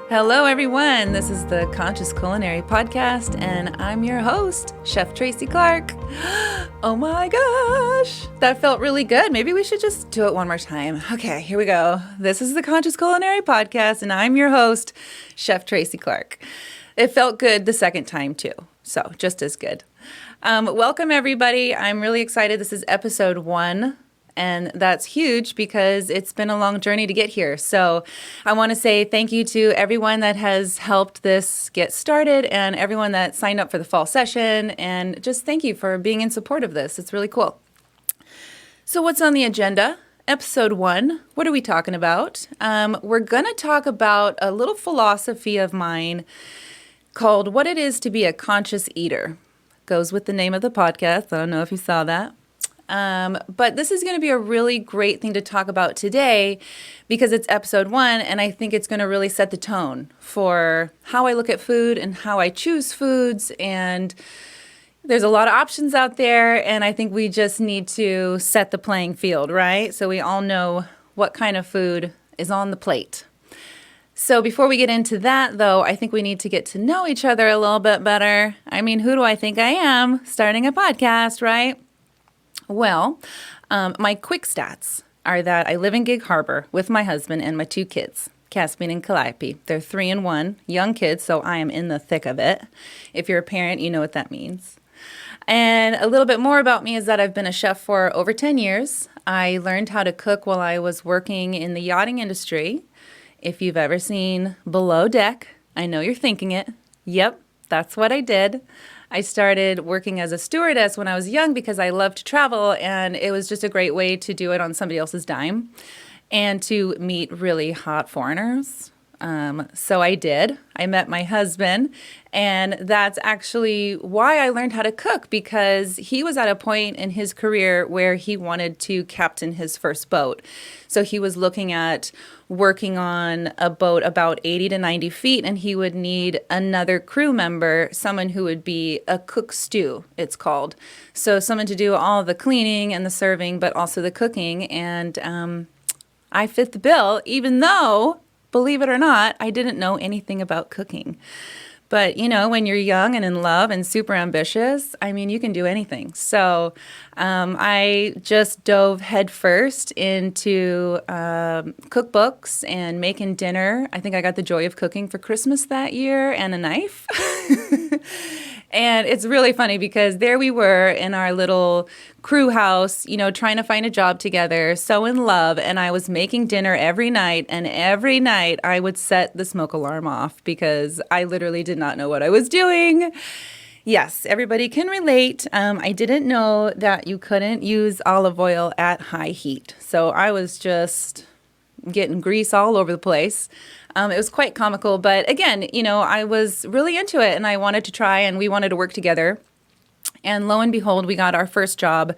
Hello, everyone. This is the Conscious Culinary Podcast, and I'm your host, Chef Tracy Clark. Oh my gosh, that felt really good. Maybe we should just do it one more time. Okay, here we go. This is the Conscious Culinary Podcast, and I'm your host, Chef Tracy Clark. It felt good the second time, too, so just as good. Welcome, everybody. I'm really excited. This is episode 1. And that's huge because it's been a long journey to get here. So I want to say thank you to everyone that has helped this get started and everyone that signed up for the fall session. And just thank you for being in support of this. It's really cool. So what's on the agenda? Episode 1, what are we talking about? We're going to talk about a little philosophy of mine called What It Is to Be a Conscious Eater. Goes with the name of the podcast. I don't know if you saw that. But this is going to be a really great thing to talk about today because it's episode 1, and I think it's going to really set the tone for how I look at food and how I choose foods. And there's a lot of options out there, and I think we just need to set the playing field, right? So we all know what kind of food is on the plate. So before we get into that, though, I think we need to get to know each other a little bit better. I mean, who do I think I am starting a podcast, right? Well, my quick stats are that I live in Gig Harbor with my husband and my 2 kids, Caspian and Calliope. They're 3 and 1, young kids, so I am in the thick of it. If you're a parent, you know what that means. And a little bit more about me is that I've been a chef for over 10 years. I learned how to cook while I was working in the yachting industry. If you've ever seen Below Deck, I know you're thinking it. Yep, that's what I did. I started working as a stewardess when I was young because I loved to travel, and it was just a great way to do it on somebody else's dime and to meet really hot foreigners. So I did. I met my husband, and that's actually why I learned how to cook, because he was at a point in his career where he wanted to captain his first boat. So he was looking at working on a boat about 80 to 90 feet, and he would need another crew member, someone who would be a cook stew, it's called. So someone to do all the cleaning and the serving, but also the cooking. And I fit the bill, even though, believe it or not, I didn't know anything about cooking. But, you know, when you're young and in love and super ambitious, I mean, you can do anything. So I just dove headfirst into cookbooks and making dinner. I think I got the joy of cooking for Christmas that year and a knife. And it's really funny because there we were in our little crew house, you know, trying to find a job together, so in love. And I was making dinner every night. And every night I would set the smoke alarm off because I literally did not know what I was doing. Yes, everybody can relate. I didn't know that you couldn't use olive oil at high heat. So I was just getting grease all over the place. It was quite comical, but again, you know, I was really into it and I wanted to try and we wanted to work together. And lo and behold, we got our first job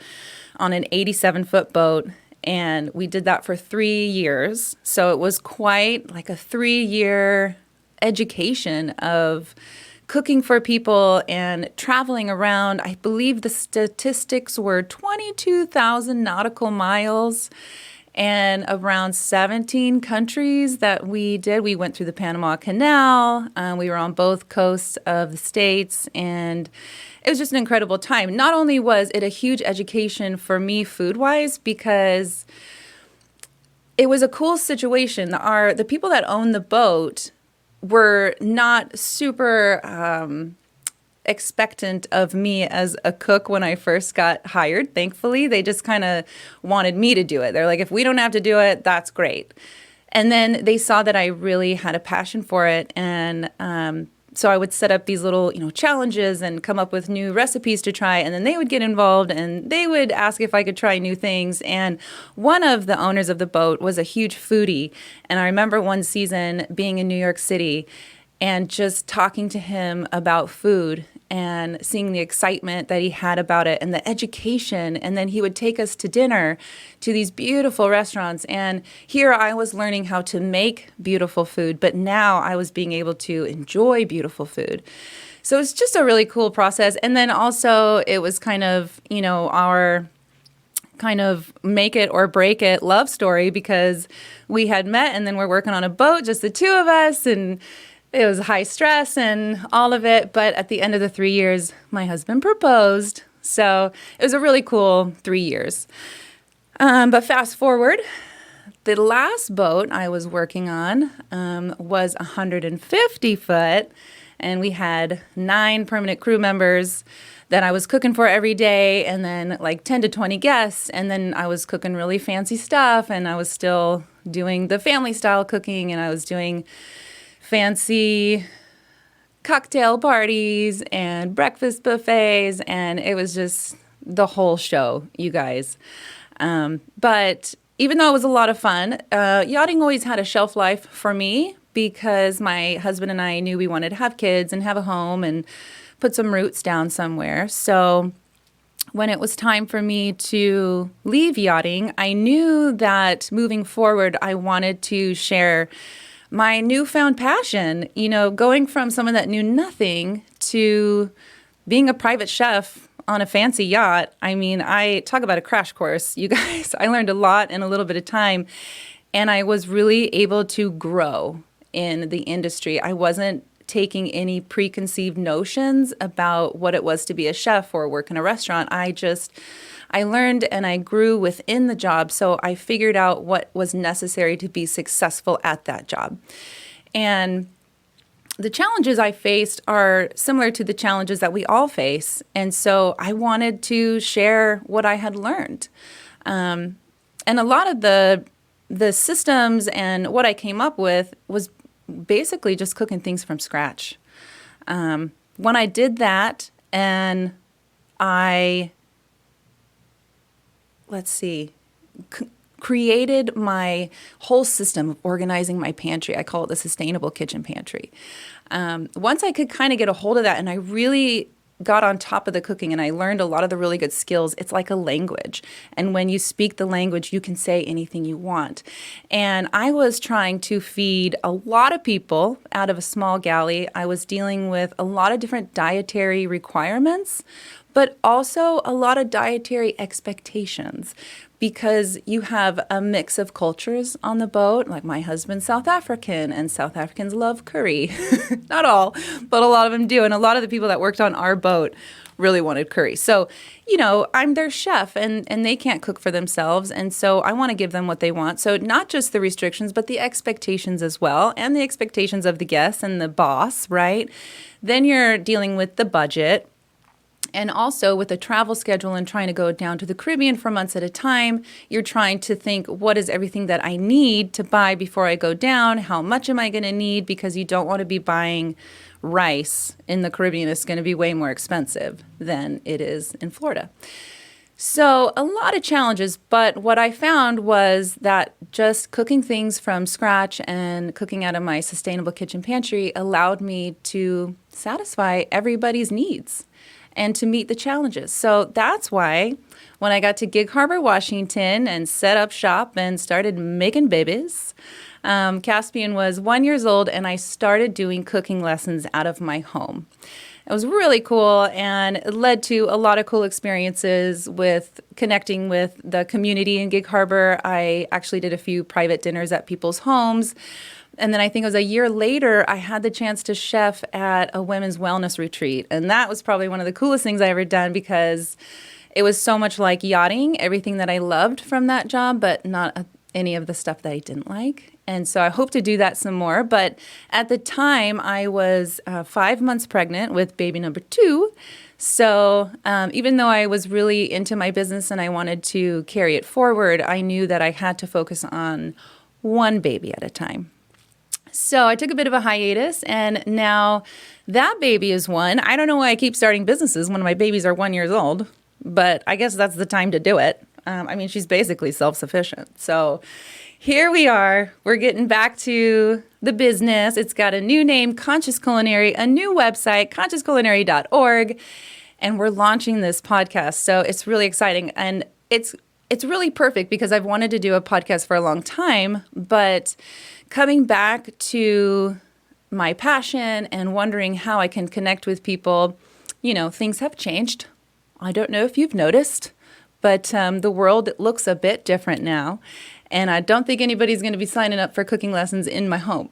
on an 87-foot boat, and we did that for 3 years. So it was quite like a 3-year education of cooking for people and traveling around. I believe the statistics were 22,000 nautical miles. And around 17 countries that we did. We went through the Panama Canal. We were on both coasts of the States. And it was just an incredible time. Not only was it a huge education for me food-wise, because it was a cool situation. The people that owned the boat were not super expectant of me as a cook when I first got hired. Thankfully, they just kind of wanted me to do it. They're like, if we don't have to do it, that's great. And then they saw that I really had a passion for it. And so I would set up these little, challenges and come up with new recipes to try. And then they would get involved and they would ask if I could try new things. And one of the owners of the boat was a huge foodie. And I remember one season being in New York City and just talking to him about food and seeing the excitement that he had about it and the education. And then he would take us to dinner to these beautiful restaurants. And here I was learning how to make beautiful food, but now I was being able to enjoy beautiful food. So it's just a really cool process. And then also it was kind of, our kind of make it or break it love story because we had met and then we're working on a boat, just the two of us, and it was high stress and all of it. But at the end of the 3 years, my husband proposed. So it was a really cool 3 years. But fast forward, the last boat I was working on was 150 foot, and we had 9 permanent crew members that I was cooking for every day, and then like 10 to 20 guests, and then I was cooking really fancy stuff, and I was still doing the family style cooking, and I was doing fancy cocktail parties and breakfast buffets, and it was just the whole show, you guys. But even though it was a lot of fun, yachting always had a shelf life for me because my husband and I knew we wanted to have kids and have a home and put some roots down somewhere. So when it was time for me to leave yachting, I knew that moving forward, I wanted to share my newfound passion, going from someone that knew nothing to being a private chef on a fancy yacht. I mean, I talk about a crash course, you guys. I learned a lot in a little bit of time, and I was really able to grow in the industry. I wasn't taking any preconceived notions about what it was to be a chef or work in a restaurant. I learned and I grew within the job, so I figured out what was necessary to be successful at that job. And the challenges I faced are similar to the challenges that we all face, and so I wanted to share what I had learned. And a lot of the systems and what I came up with was basically just cooking things from scratch. When I did that and I, created my whole system of organizing my pantry. I call it the sustainable kitchen pantry. Once I could kind of get a hold of that and I really got on top of the cooking and I learned a lot of the really good skills, it's like a language. And when you speak the language, you can say anything you want. And I was trying to feed a lot of people out of a small galley. I was dealing with a lot of different dietary requirements, but also a lot of dietary expectations because you have a mix of cultures on the boat. Like my husband's South African, and South Africans love curry. Not all, but a lot of them do. And a lot of the people that worked on our boat really wanted curry. So, I'm their chef and they can't cook for themselves. And so I want to give them what they want. So not just the restrictions, but the expectations as well, and the expectations of the guests and the boss, right? Then you're dealing with the budget. And also with a travel schedule and trying to go down to the Caribbean for months at a time, you're trying to think, what is everything that I need to buy before I go down? How much am I going to need? Because you don't want to be buying rice in the Caribbean. It's going to be way more expensive than it is in Florida. So a lot of challenges, but what I found was that just cooking things from scratch and cooking out of my sustainable kitchen pantry allowed me to satisfy everybody's needs and to meet the challenges. So that's why when I got to Gig Harbor, Washington and set up shop and started making babies, Caspian was 1 year old and I started doing cooking lessons out of my home. It was really cool and it led to a lot of cool experiences with connecting with the community in Gig Harbor. I actually did a few private dinners at people's homes. And then I think it was a year later, I had the chance to chef at a women's wellness retreat. And that was probably one of the coolest things I ever done because it was so much like yachting, everything that I loved from that job, but not any of the stuff that I didn't like. And so I hope to do that some more. But at the time, I was 5 months pregnant with baby number 2. So even though I was really into my business and I wanted to carry it forward, I knew that I had to focus on one baby at a time. So I took a bit of a hiatus, and now that baby is 1. I don't know why I keep starting businesses when my babies are 1 year old, but I guess that's the time to do it. She's basically self-sufficient. So here we are. We're getting back to the business. It's got a new name, Conscious Culinary, a new website, consciousculinary.org, and we're launching this podcast. So it's really exciting, and it's really perfect because I've wanted to do a podcast for a long time, but coming back to my passion and wondering how I can connect with people, things have changed. I don't know if you've noticed, but the world looks a bit different now. And I don't think anybody's going to be signing up for cooking lessons in my home,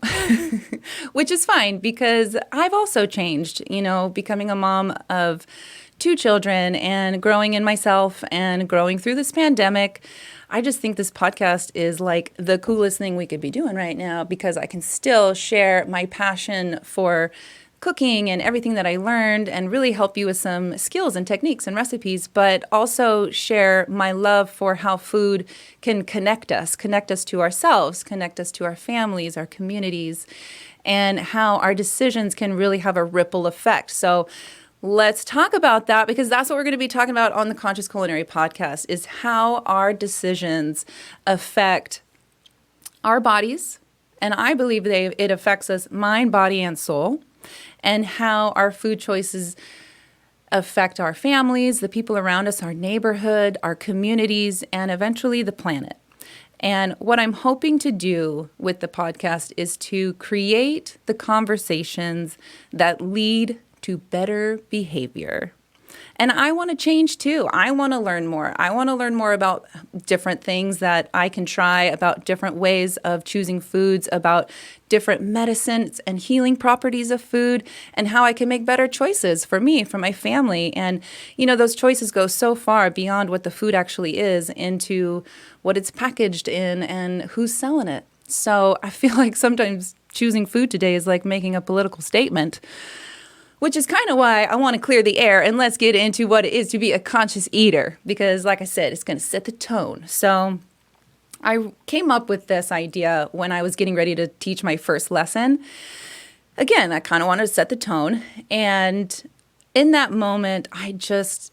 which is fine because I've also changed, becoming a mom of 2 children and growing in myself and growing through this pandemic. I just think this podcast is like the coolest thing we could be doing right now because I can still share my passion for cooking and everything that I learned and really help you with some skills and techniques and recipes, but also share my love for how food can connect us to ourselves, connect us to our families, our communities, and how our decisions can really have a ripple effect. So let's talk about that because that's what we're going to be talking about on the Conscious Culinary podcast is how our decisions affect our bodies. And I believe it affects us mind, body, and soul. And how our food choices affect our families, the people around us, our neighborhood, our communities, and eventually the planet. And what I'm hoping to do with the podcast is to create the conversations that lead to better behavior. And I want to change too. I want to learn more. I want to learn more about different things that I can try, about different ways of choosing foods, about different medicines and healing properties of food, and how I can make better choices for me, for my family. And, those choices go so far beyond what the food actually is into what it's packaged in and who's selling it. So I feel like sometimes choosing food today is like making a political statement, which is kind of why I want to clear the air and let's get into what it is to be a conscious eater. Because like I said, it's going to set the tone. So I came up with this idea when I was getting ready to teach my first lesson. Again, I kind of wanted to set the tone. And in that moment, I just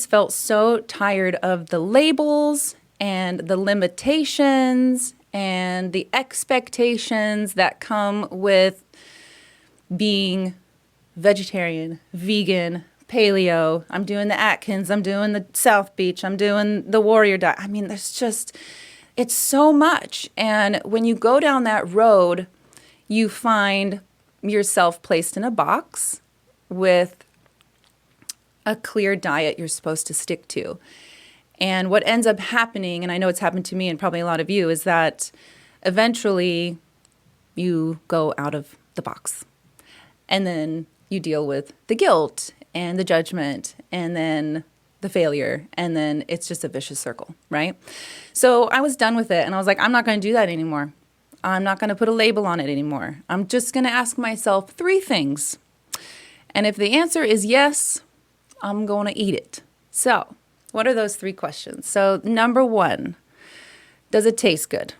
felt so tired of the labels and the limitations and the expectations that come with being vegetarian, vegan, paleo. I'm doing the Atkins. I'm doing the South Beach. I'm doing the warrior diet. I mean, it's so much. And when you go down that road, you find yourself placed in a box with a clear diet you're supposed to stick to. And what ends up happening, and I know it's happened to me and probably a lot of you, is that eventually you go out of the box. And then you deal with the guilt and the judgment and then the failure. And then it's just a vicious circle, right? So I was done with it. And I was like, I'm not going to do that anymore. I'm not going to put a label on it anymore. I'm just going to ask myself 3 things. And if the answer is yes, I'm going to eat it. So what are those 3 questions? So number 1, does it taste good?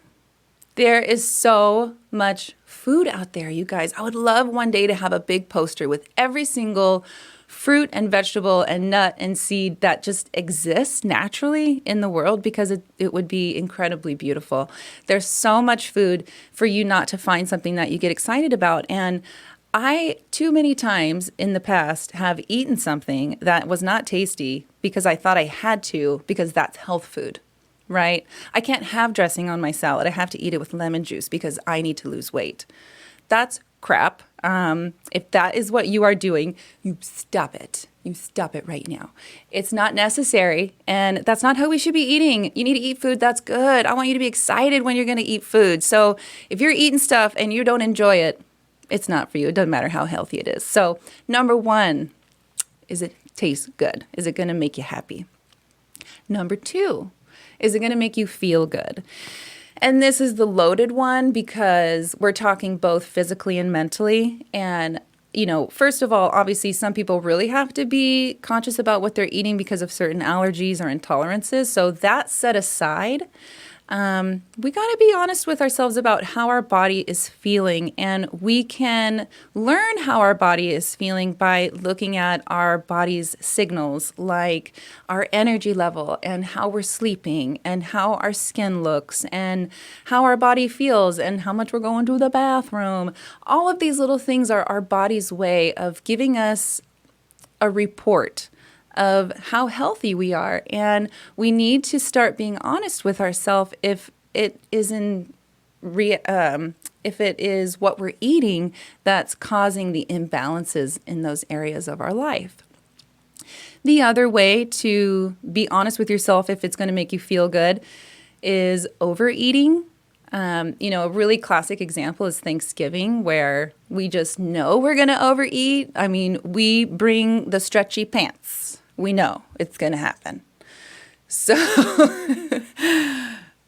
There is so much food out there, you guys. I would love one day to have a big poster with every single fruit and vegetable and nut and seed that just exists naturally in the world because it would be incredibly beautiful. There's so much food for you not to find something that you get excited about. And I, too many times in the past, have eaten something that was not tasty because I thought I had to because that's health food. Right? I can't have dressing on my salad. I have to eat it with lemon juice because I need to lose weight. That's crap. If that is what you are doing, you stop it. You stop it right now. It's not necessary, and that's not how we should be eating. You need to eat food that's good. I want you to be excited when you're going to eat food. So if you're eating stuff and you don't enjoy it, it's not for you. It doesn't matter how healthy it is. So number 1, is it taste good? Is it going to make you happy? Number 2, is it going to make you feel good? And this is the loaded one because we're talking both physically and mentally. And, first of all, obviously, some people really have to be conscious about what they're eating because of certain allergies or intolerances. So that set aside, we got to be honest with ourselves about how our body is feeling. And we can learn how our body is feeling by looking at our body's signals, like our energy level and how we're sleeping and how our skin looks and how our body feels and how much we're going to the bathroom. All of these little things are our body's way of giving us a report of how healthy we are. And we need to start being honest with ourselves if it is what we're eating that's causing the imbalances in those areas of our life. The other way to be honest with yourself if it's going to make you feel good is overeating. A really classic example is Thanksgiving, where we just know we're going to overeat. I mean, we bring the stretchy pants. We know it's going to happen. So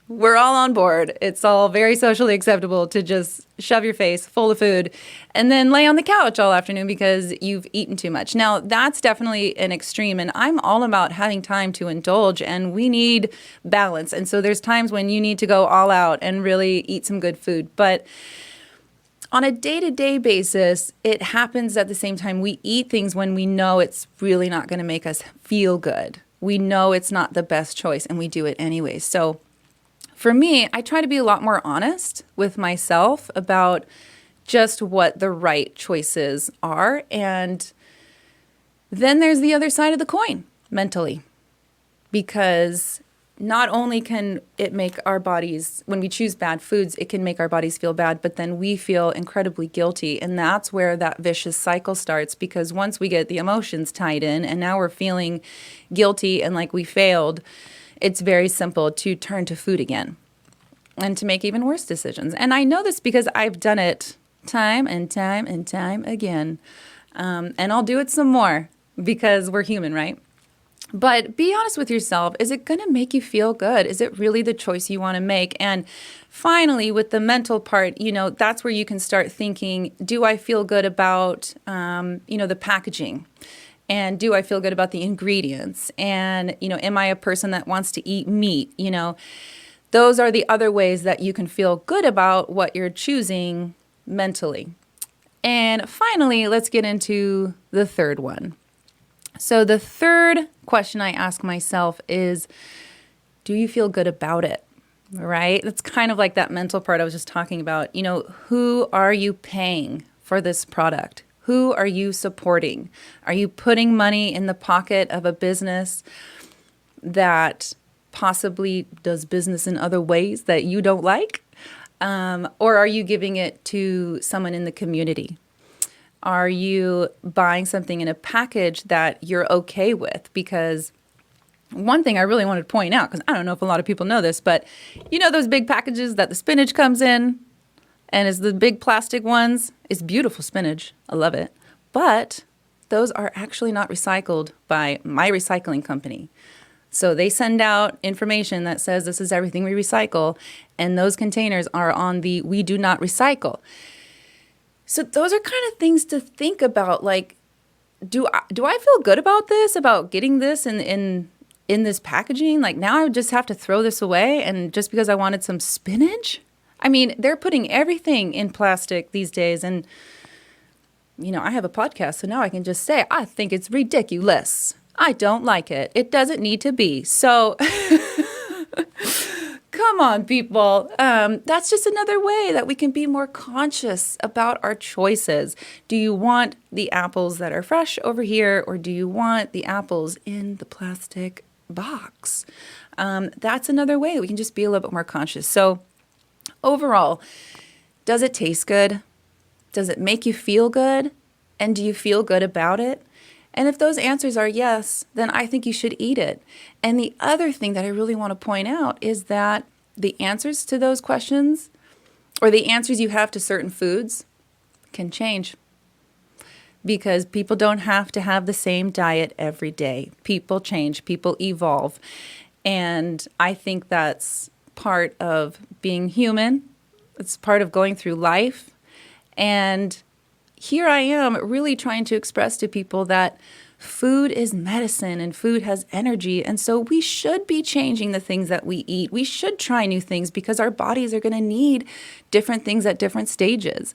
we're all on board. It's all very socially acceptable to just shove your face full of food and then lay on the couch all afternoon because you've eaten too much. Now, that's definitely an extreme, and I'm all about having time to indulge, and we need balance. And so there's times when you need to go all out and really eat some good food. But on a day-to-day basis, it happens at the same time. We eat things when we know it's really not going to make us feel good. We know it's not the best choice, and we do it anyway. So for me, I try to be a lot more honest with myself about just what the right choices are. And then there's the other side of the coin mentally, because not only can it make our bodies, when we choose bad foods, it can make our bodies feel bad, but then we feel incredibly guilty. And that's where that vicious cycle starts, because once we get the emotions tied in and now we're feeling guilty and like we failed, it's very simple to turn to food again and to make even worse decisions. And I know this because I've done it time and time and time again. And I'll do it some more because we're human, right? But be honest with yourself. Is it going to make you feel good? Is it really the choice you want to make? And finally, with the mental part, that's where you can start thinking, do I feel good about, the packaging? And do I feel good about the ingredients? And, am I a person that wants to eat meat? Those are the other ways that you can feel good about what you're choosing mentally. And finally, let's get into the third one. So the third question I ask myself is, do you feel good about it? Right? That's kind of like that mental part I was just talking about. Who are you paying for this product? Who are you supporting? Are you putting money in the pocket of a business that possibly does business in other ways that you don't like? Or are you giving it to someone in the community? Are you buying something in a package that you're okay with? Because one thing I really wanted to point out, because I don't know if a lot of people know this, but those big packages that the spinach comes in, and it's the big plastic ones. It's beautiful spinach. I love it. But those are actually not recycled by my recycling company. So they send out information that says this is everything we recycle, and those containers are on the we do not recycle. So those are kind of things to think about. Like, do I feel good about this, about getting this in this packaging? Like, now I just have to throw this away, and just because I wanted some spinach? I mean, they're putting everything in plastic these days. And, I have a podcast, so now I can just say, I think it's ridiculous. I don't like it. It doesn't need to be. So come on, people. That's just another way that we can be more conscious about our choices. Do you want the apples that are fresh over here, or do you want the apples in the plastic box? That's another way we can just be a little bit more conscious. So overall, does it taste good? Does it make you feel good? And do you feel good about it? And if those answers are yes, then I think you should eat it. And the other thing that I really want to point out is that the answers to those questions, or the answers you have to certain foods, can change. Because people don't have to have the same diet every day. People change, people evolve. And I think that's part of being human. It's part of going through life. And here I am really trying to express to people that food is medicine and food has energy. And so we should be changing the things that we eat. We should try new things because our bodies are going to need different things at different stages.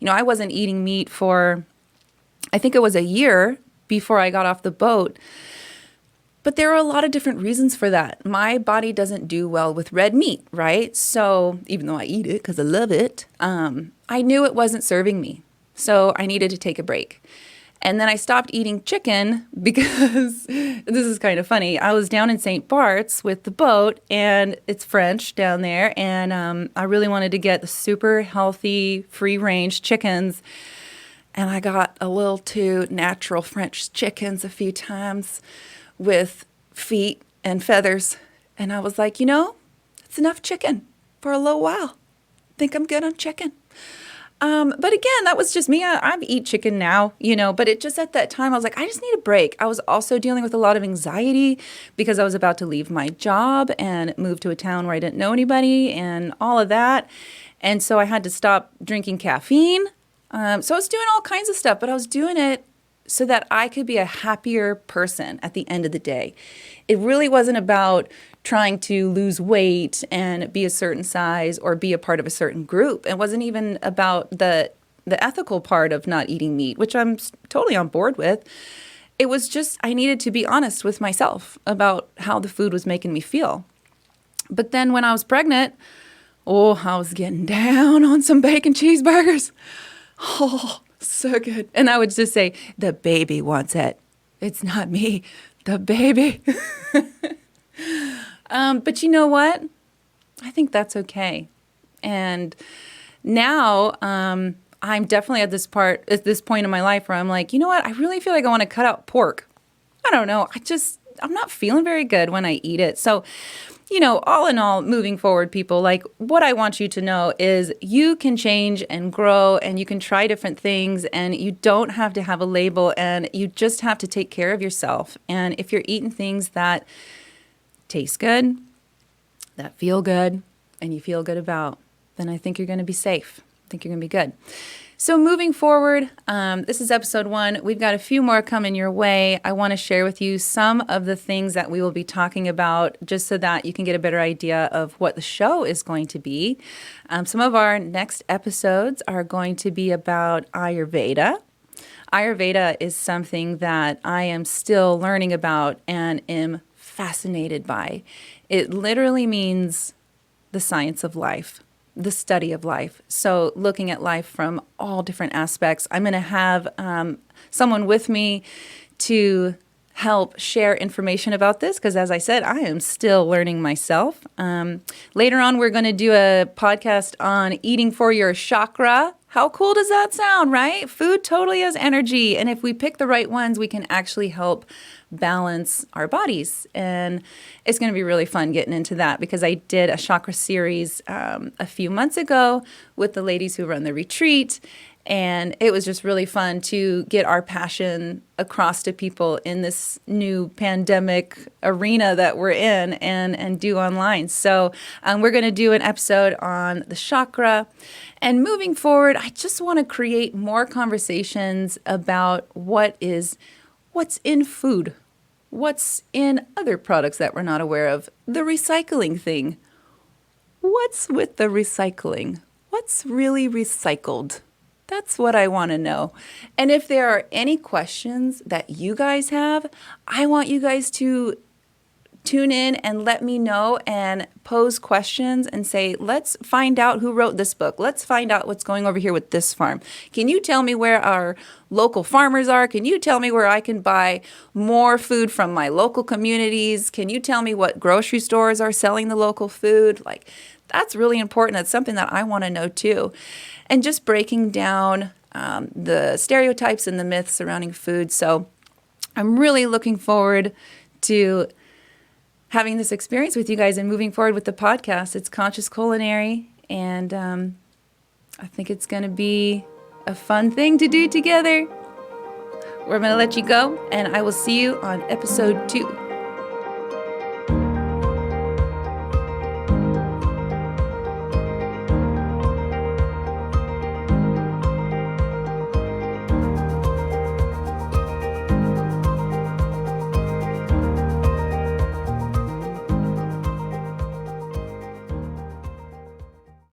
I wasn't eating meat for, I think it was a year before I got off the boat. But there are a lot of different reasons for that. My body doesn't do well with red meat, right? So even though I eat it because I love it, I knew it wasn't serving me. So I needed to take a break. And then I stopped eating chicken because this is kind of funny. I was down in St. Bart's with the boat, and it's French down there. And I really wanted to get the super healthy, free-range chickens. and I got a little too natural French chickens a few times with feet and feathers. And I was like, it's enough chicken for a little while. Think I'm good on chicken. But again, that was just me. I eat chicken now, but it just at that time, I was like, I just need a break. I was also dealing with a lot of anxiety because I was about to leave my job and move to a town where I didn't know anybody and all of that. And so I had to stop drinking caffeine. So I was doing all kinds of stuff, but I was doing it so that I could be a happier person at the end of the day. It really wasn't about trying to lose weight and be a certain size or be a part of a certain group. It wasn't even about the ethical part of not eating meat, which I'm totally on board with. It was just I needed to be honest with myself about how the food was making me feel. But then when I was pregnant, I was getting down on some bacon cheeseburgers. Oh, so good. And I would just say, the baby wants it. It's not me, the baby. But you know what? I think that's okay. And now I'm definitely at this point in my life where I'm like, you know what? I really feel like I want to cut out pork. I don't know. I'm not feeling very good when I eat it. So, all in all, moving forward, people, like what I want you to know is you can change and grow and you can try different things and you don't have to have a label and you just have to take care of yourself. And if you're eating things that taste good, that feel good, and you feel good about, then I think you're going to be safe. I think you're going to be good. So moving forward, this is episode 1. We've got a few more coming your way. I want to share with you some of the things that we will be talking about just so that you can get a better idea of what the show is going to be. Some of our next episodes are going to be about Ayurveda. Ayurveda is something that I am still learning about and am fascinated by. It literally means the science of life, the study of life. So looking at life from all different aspects. I'm going to have someone with me to help share information about this because, as I said, I am still learning myself. Later on, we're going to do a podcast on eating for your chakra. How cool does that sound, right? Food totally has energy. And if we pick the right ones, we can actually help balance our bodies. And it's going to be really fun getting into that because I did a chakra series a few months ago with the ladies who run the retreat. And it was just really fun to get our passion across to people in this new pandemic arena that we're in and do online. So we're going to do an episode on the chakra. And moving forward, I just want to create more conversations about what's in food, what's in other products that we're not aware of, the recycling thing. What's with the recycling? What's really recycled? That's what I want to know. And if there are any questions that you guys have, I want you guys to tune in and let me know and pose questions and say, let's find out who wrote this book. Let's find out what's going over here with this farm. Can you tell me where our local farmers are? Can you tell me where I can buy more food from my local communities? Can you tell me what grocery stores are selling the local food? That's really important. That's something that I want to know too. And just breaking down the stereotypes and the myths surrounding food. So I'm really looking forward to having this experience with you guys and moving forward with the podcast. It's Conscious Culinary, and I think it's going to be a fun thing to do together. We're going to let you go, and I will see you on episode 2.